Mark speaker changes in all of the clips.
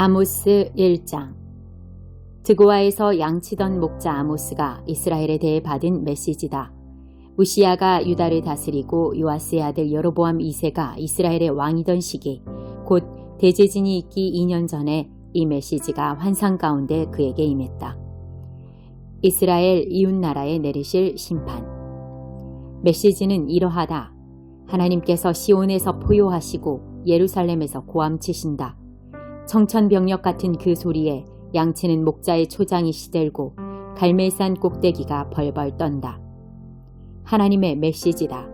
Speaker 1: 아모스 1장. 드고아에서 양치던 목자 아모스가 이스라엘에 대해 받은 메시지다. 우시야가 유다를 다스리고 요아스의 아들 여로보암 2세가 이스라엘의 왕이던 시기, 곧 대제진이 있기 2년 전에 이 메시지가 환상 가운데 그에게 임했다. 이스라엘 이웃나라에 내리실 심판. 메시지는 이러하다. 하나님께서 시온에서 포효하시고 예루살렘에서 고함치신다. 청천벽력 같은 그 소리에 양치는 목자의 초장이 시들고 갈멜산 꼭대기가 벌벌 떤다. 하나님의 메시지다.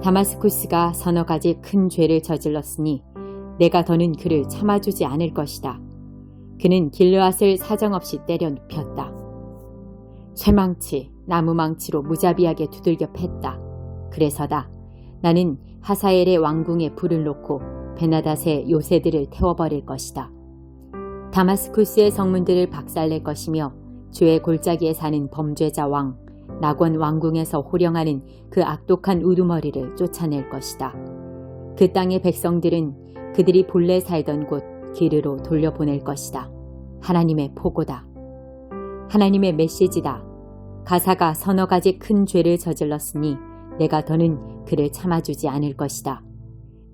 Speaker 1: 다마스쿠스가 서너 가지 큰 죄를 저질렀으니 내가 더는 그를 참아주지 않을 것이다. 그는 길르앗을 사정없이 때려 눕혔다. 쇠망치, 나무망치로 무자비하게 두들겨 팼다. 그래서다. 나는 하사엘의 왕궁에 불을 놓고 베나닷의 요새들을 태워버릴 것이다. 다마스쿠스의 성문들을 박살낼 것이며 주의 골짜기에 사는 범죄자 왕, 낙원 왕궁에서 호령하는 그 악독한 우두머리를 쫓아낼 것이다. 그 땅의 백성들은 그들이 본래 살던 곳 기르로 돌려보낼 것이다. 하나님의 포고다. 하나님의 메시지다. 가사가 서너 가지 큰 죄를 저질렀으니 내가 더는 그를 참아주지 않을 것이다.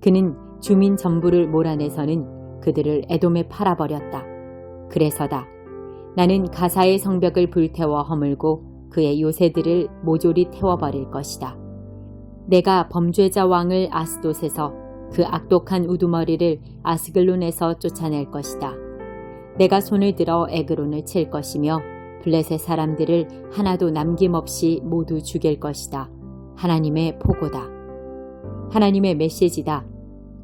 Speaker 1: 그는 주민 전부를 몰아내서는 그들을 에돔에 팔아버렸다. 그래서다. 나는 가사의 성벽을 불태워 허물고 그의 요새들을 모조리 태워버릴 것이다. 내가 범죄자 왕을 아스돗에서 그 악독한 우두머리를 아스글론에서 쫓아낼 것이다. 내가 손을 들어 에그론을 칠 것이며 블레셋 사람들을 하나도 남김없이 모두 죽일 것이다. 하나님의 포고다. 하나님의 메시지다.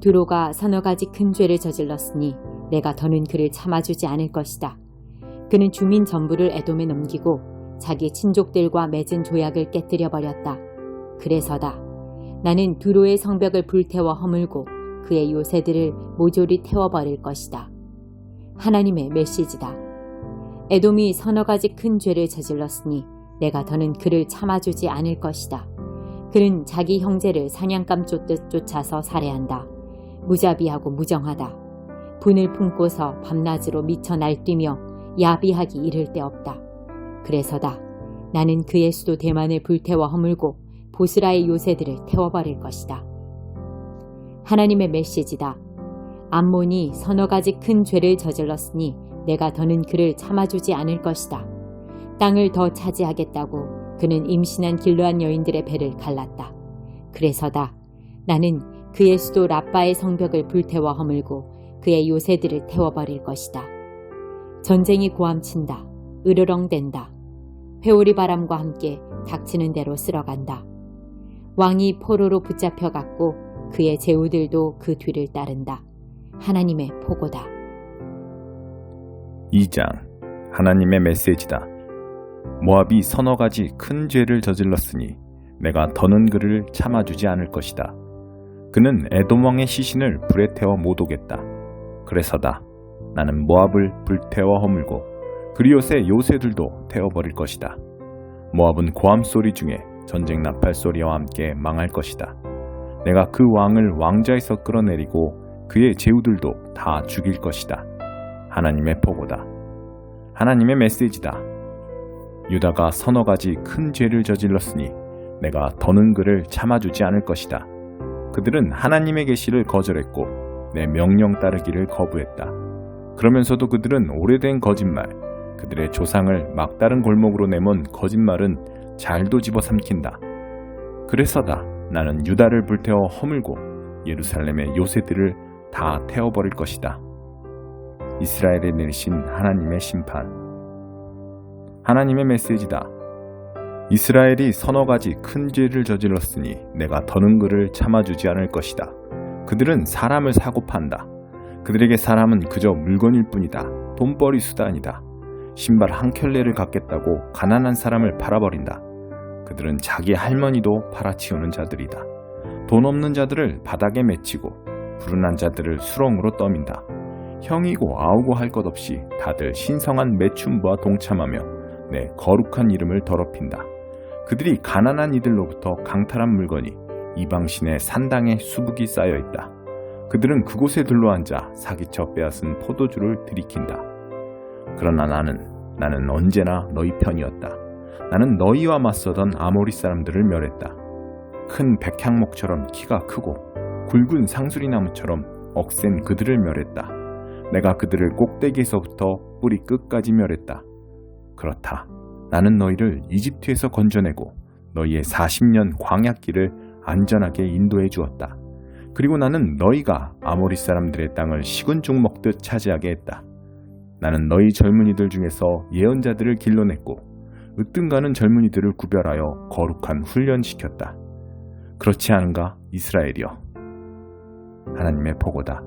Speaker 1: 두로가 서너 가지 큰 죄를 저질렀으니 내가 더는 그를 참아주지 않을 것이다. 그는 주민 전부를 에돔에 넘기고 자기 친족들과 맺은 조약을 깨뜨려버렸다. 그래서다. 나는 두로의 성벽을 불태워 허물고 그의 요새들을 모조리 태워버릴 것이다. 하나님의 메시지다. 에돔이 서너 가지 큰 죄를 저질렀으니 내가 더는 그를 참아주지 않을 것이다. 그는 자기 형제를 사냥감 쫓듯 쫓아서 살해한다. 무자비하고 무정하다. 분을 품고서 밤낮으로 미쳐 날뛰며 야비하기 이를 데 없다. 그래서다. 나는 그의 수도 대만을 불태워 허물고 보스라의 요새들을 태워버릴 것이다. 하나님의 메시지다. 암몬이 서너 가지 큰 죄를 저질렀으니 내가 더는 그를 참아주지 않을 것이다. 땅을 더 차지하겠다고 그는 임신한 길르앗 여인들의 배를 갈랐다. 그래서다. 나는 그의 수도 라빠의 성벽을 불태워 허물고 그의 요새들을 태워버릴 것이다. 전쟁이 고함친다. 으르렁댄다. 회오리 바람과 함께 닥치는 대로 쓸어간다. 왕이 포로로 붙잡혀갔고 그의 제후들도 그 뒤를 따른다. 하나님의 포고다.
Speaker 2: 2장. 하나님의 메시지다. 모압이 서너 가지 큰 죄를 저질렀으니 내가 더는 그를 참아주지 않을 것이다. 그는 에돔 왕의 시신을 불에 태워 못 오겠다. 그래서다. 나는 모압을 불태워 허물고 그리옷의 요새들도 태워버릴 것이다. 모압은 고함 소리 중에 전쟁 나팔 소리와 함께 망할 것이다. 내가 그 왕을 왕좌에서 끌어내리고 그의 제후들도 다 죽일 것이다. 하나님의 포고다. 하나님의 메시지다. 유다가 서너 가지 큰 죄를 저질렀으니 내가 더는 그를 참아주지 않을 것이다. 그들은 하나님의 계시를 거절했고 내 명령 따르기를 거부했다. 그러면서도 그들은 오래된 거짓말, 그들의 조상을 막다른 골목으로 내몬 거짓말은 잘도 집어삼킨다. 그래서다. 나는 유다를 불태워 허물고 예루살렘의 요새들을 다 태워버릴 것이다. 이스라엘에 내리신 하나님의 심판. 하나님의 메시지다. 이스라엘이 서너 가지 큰 죄를 저질렀으니 내가 더는 그를 참아주지 않을 것이다. 그들은 사람을 사고 판다. 그들에게 사람은 그저 물건일 뿐이다. 돈벌이 수단이다. 신발 한 켤레를 갖겠다고 가난한 사람을 팔아버린다. 그들은 자기 할머니도 팔아치우는 자들이다. 돈 없는 자들을 바닥에 맺히고 불운한 자들을 수렁으로 떠민다. 형이고 아우고 할 것 없이 다들 신성한 매춘부와 동참하며 내 거룩한 이름을 더럽힌다. 그들이 가난한 이들로부터 강탈한 물건이 이방신의 산당에 수북이 쌓여있다. 그들은 그곳에 둘러앉아 사기쳐 빼앗은 포도주를 들이킨다. 그러나 나는 언제나 너희 편이었다. 나는 너희와 맞서던 아모리 사람들을 멸했다. 큰 백향목처럼 키가 크고 굵은 상수리나무처럼 억센 그들을 멸했다. 내가 그들을 꼭대기에서부터 뿌리 끝까지 멸했다. 그렇다. 나는 너희를 이집트에서 건져내고 너희의 40년 광야길을 안전하게 인도해 주었다. 그리고 나는 너희가 아모리 사람들의 땅을 식은 죽 먹듯 차지하게 했다. 나는 너희 젊은이들 중에서 예언자들을 길러냈고 으뜸가는 젊은이들을 구별하여 거룩한 훈련시켰다. 그렇지 않은가, 이스라엘이여? 하나님의 보고다.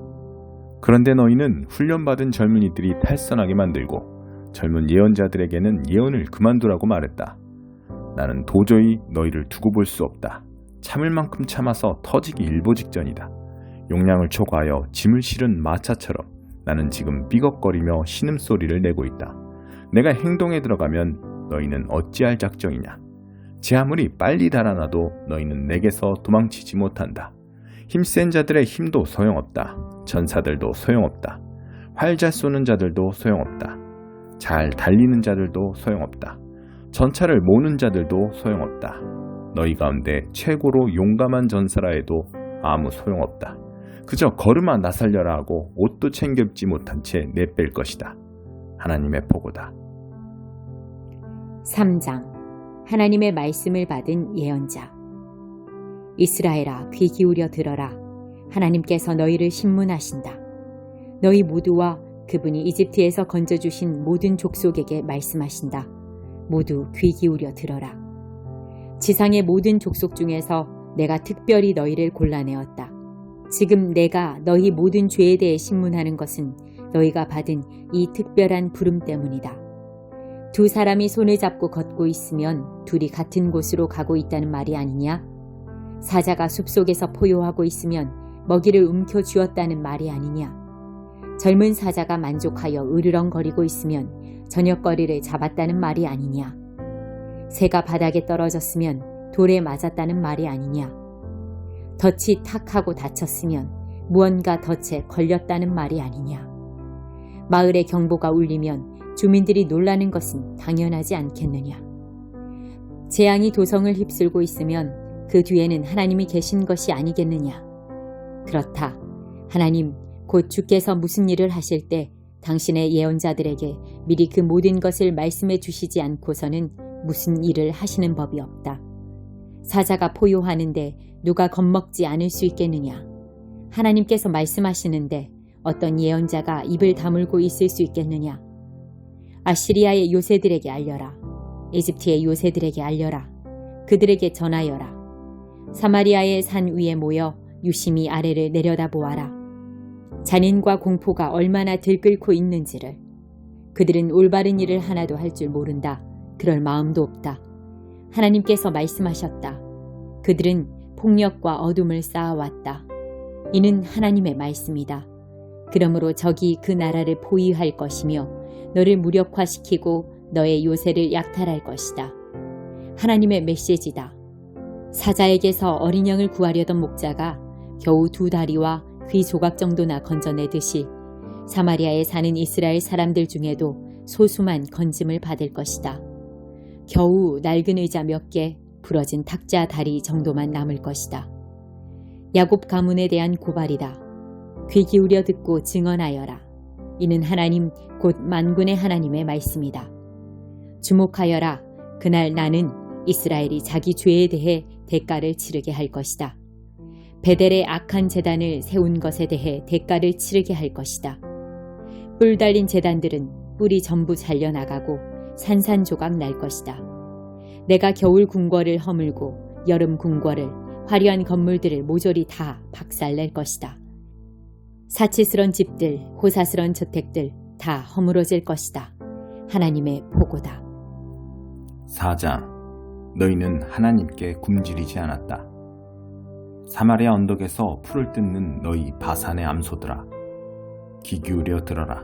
Speaker 2: 그런데 너희는 훈련받은 젊은이들이 탈선하게 만들고 젊은 예언자들에게는 예언을 그만두라고 말했다. 나는 도저히 너희를 두고 볼 수 없다. 참을 만큼 참아서 터지기 일보 직전이다. 용량을 초과하여 짐을 실은 마차처럼 나는 지금 삐걱거리며 신음소리를 내고 있다. 내가 행동에 들어가면 너희는 어찌할 작정이냐. 제 아무리 빨리 달아나도 너희는 내게서 도망치지 못한다. 힘센 자들의 힘도 소용없다. 전사들도 소용없다. 활 잘 쏘는 자들도 소용없다. 잘 달리는 자들도 소용없다. 전차를 모는 자들도 소용없다. 너희 가운데 최고로 용감한 전사라 해도 아무 소용없다. 그저 걸음아 나살려라 하고 옷도 챙겨 입지 못한 채 내뺄 것이다. 하나님의 보고다.
Speaker 1: 3장. 하나님의 말씀을 받은 예언자. 이스라엘아, 귀 기울여 들어라. 하나님께서 너희를 신문하신다. 너희 모두와 그분이 이집트에서 건져주신 모든 족속에게 말씀하신다. 모두 귀 기울여 들어라. 지상의 모든 족속 중에서 내가 특별히 너희를 골라내었다. 지금 내가 너희 모든 죄에 대해 신문하는 것은 너희가 받은 이 특별한 부름 때문이다. 두 사람이 손을 잡고 걷고 있으면 둘이 같은 곳으로 가고 있다는 말이 아니냐? 사자가 숲속에서 포효하고 있으면 먹이를 움켜쥐었다는 말이 아니냐? 젊은 사자가 만족하여 으르렁거리고 있으면 저녁거리를 잡았다는 말이 아니냐? 새가 바닥에 떨어졌으면 돌에 맞았다는 말이 아니냐? 덫이 탁 하고 닫혔으면 무언가 덫에 걸렸다는 말이 아니냐? 마을의 경보가 울리면 주민들이 놀라는 것은 당연하지 않겠느냐? 재앙이 도성을 휩쓸고 있으면 그 뒤에는 하나님이 계신 것이 아니겠느냐? 그렇다. 하나님, 곧 주께서 무슨 일을 하실 때 당신의 예언자들에게 미리 그 모든 것을 말씀해 주시지 않고서는 무슨 일을 하시는 법이 없다. 사자가 포효하는데 누가 겁먹지 않을 수 있겠느냐? 하나님께서 말씀하시는데 어떤 예언자가 입을 다물고 있을 수 있겠느냐? 아시리아의 요새들에게 알려라. 이집트의 요새들에게 알려라. 그들에게 전하여라. 사마리아의 산 위에 모여 유심히 아래를 내려다보아라. 잔인과 공포가 얼마나 들끓고 있는지를. 그들은 올바른 일을 하나도 할 줄 모른다. 그럴 마음도 없다. 하나님께서 말씀하셨다. 그들은 폭력과 어둠을 쌓아왔다. 이는 하나님의 말씀이다. 그러므로 적이 그 나라를 포위할 것이며 너를 무력화시키고 너의 요새를 약탈할 것이다. 하나님의 메시지다. 사자에게서 어린 양을 구하려던 목자가 겨우 2다리와 귀 조각 정도나 건져내듯이 사마리아에 사는 이스라엘 사람들 중에도 소수만 건짐을 받을 것이다. 겨우 낡은 의자 몇 개, 부러진 탁자 다리 정도만 남을 것이다. 야곱 가문에 대한 고발이다. 귀 기울여 듣고 증언하여라. 이는 하나님 곧 만군의 하나님의 말씀이다. 주목하여라. 그날 나는 이스라엘이 자기 죄에 대해 대가를 치르게 할 것이다. 베델의 악한 제단을 세운 것에 대해 대가를 치르게 할 것이다. 뿔 달린 제단들은 뿔이 전부 잘려나가고 산산조각 날 것이다. 내가 겨울 궁궐을 허물고 여름 궁궐을, 화려한 건물들을 모조리 다 박살낼 것이다. 사치스런 집들, 호사스런 저택들 다 허물어질 것이다. 하나님의 보고다.
Speaker 2: 4장. 너희는 하나님께 굶주리지 않았다. 사마리아 언덕에서 풀을 뜯는 너희 바산의 암소들아, 귀 기울여 들어라.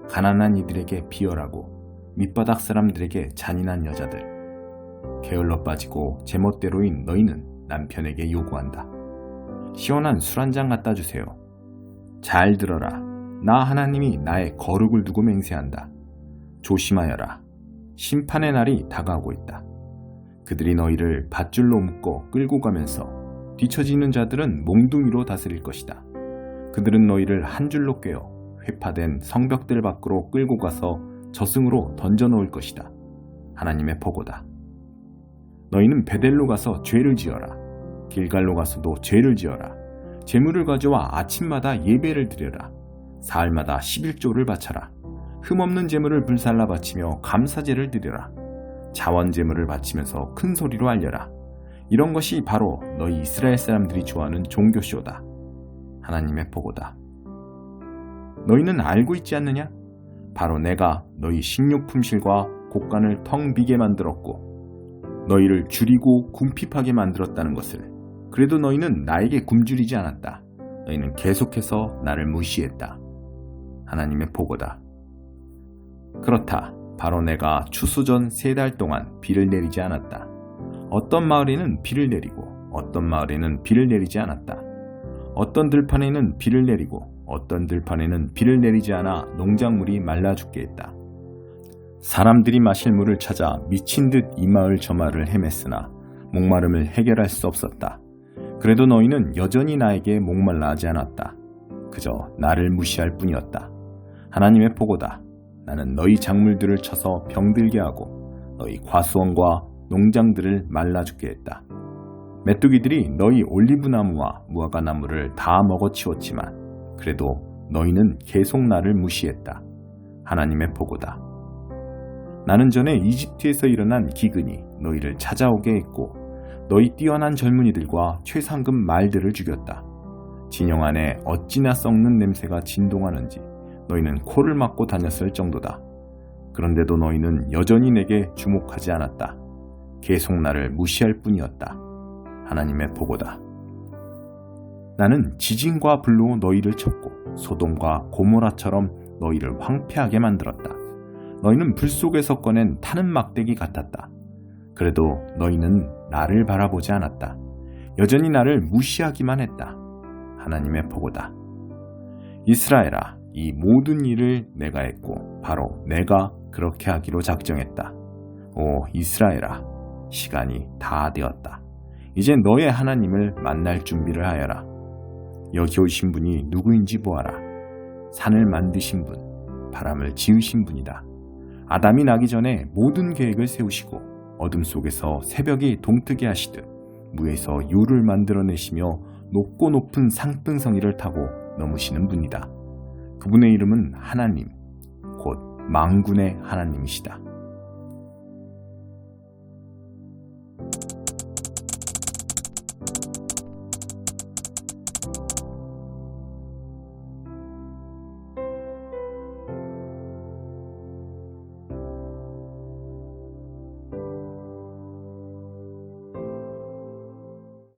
Speaker 2: 가난한 이들에게 비열하고 밑바닥 사람들에게 잔인한 여자들, 게을러 빠지고 제멋대로인 너희는 남편에게 요구한다. 시원한 술 한 잔 갖다 주세요. 잘 들어라. 나 하나님이 나의 거룩을 두고 맹세한다. 조심하여라. 심판의 날이 다가오고 있다. 그들이 너희를 밧줄로 묶어 끌고 가면서 뒤처지는 자들은 몽둥이로 다스릴 것이다. 그들은 너희를 한 줄로 꿰어 회파된 성벽들 밖으로 끌고 가서 저승으로 던져놓을 것이다. 하나님의 보고다. 너희는 베델로 가서 죄를 지어라. 길갈로 가서도 죄를 지어라. 제물을 가져와 아침마다 예배를 드려라. 사흘마다 11조를 바쳐라. 흠없는 제물을 불살라 바치며 감사제를 드려라. 자원 제물을 바치면서 큰 소리로 알려라. 이런 것이 바로 너희 이스라엘 사람들이 좋아하는 종교쇼다. 하나님의 보고다. 너희는 알고 있지 않느냐? 바로 내가 너희 식욕 품실과 곡간을 텅 비게 만들었고 너희를 줄이고 궁핍하게 만들었다는 것을. 그래도 너희는 나에게 굶주리지 않았다. 너희는 계속해서 나를 무시했다. 하나님의 보고다. 그렇다. 바로 내가 추수전 3달 동안 비를 내리지 않았다. 어떤 마을에는 비를 내리고 어떤 마을에는 비를 내리지 않았다. 어떤 들판에는 비를 내리고 어떤 들판에는 비를 내리지 않아 농작물이 말라 죽게 했다. 사람들이 마실 물을 찾아 미친 듯 이 마을 저 마을을 헤맸으나 목마름을 해결할 수 없었다. 그래도 너희는 여전히 나에게 목말라 하지 않았다. 그저 나를 무시할 뿐이었다. 하나님의 보고다. 나는 너희 작물들을 쳐서 병들게 하고 너희 과수원과 농장들을 말라 죽게 했다. 메뚜기들이 너희 올리브나무와 무화과나무를 다 먹어치웠지만 그래도 너희는 계속 나를 무시했다. 하나님의 보고다. 나는 전에 이집트에서 일어난 기근이 너희를 찾아오게 했고 너희 뛰어난 젊은이들과 최상급 말들을 죽였다. 진영 안에 어찌나 썩는 냄새가 진동하는지 너희는 코를 막고 다녔을 정도다. 그런데도 너희는 여전히 내게 주목하지 않았다. 계속 나를 무시할 뿐이었다. 하나님의 보고다. 나는 지진과 불로 너희를 쳤고 소돔과 고모라처럼 너희를 황폐하게 만들었다. 너희는 불 속에서 꺼낸 타는 막대기 같았다. 그래도 너희는 나를 바라보지 않았다. 여전히 나를 무시하기만 했다. 하나님의 보고다. 이스라엘아, 이 모든 일을 내가 했고 바로 내가 그렇게 하기로 작정했다. 오 이스라엘아, 시간이 다 되었다. 이제 너의 하나님을 만날 준비를 하여라. 여기 오신 분이 누구인지 보아라. 산을 만드신 분, 바람을 지으신 분이다. 아담이 나기 전에 모든 계획을 세우시고 어둠 속에서 새벽이 동트게 하시듯 무에서 유를 만들어내시며 높고 높은 상등성이를 타고 넘으시는 분이다. 그분의 이름은 하나님, 곧 만군의 하나님이시다.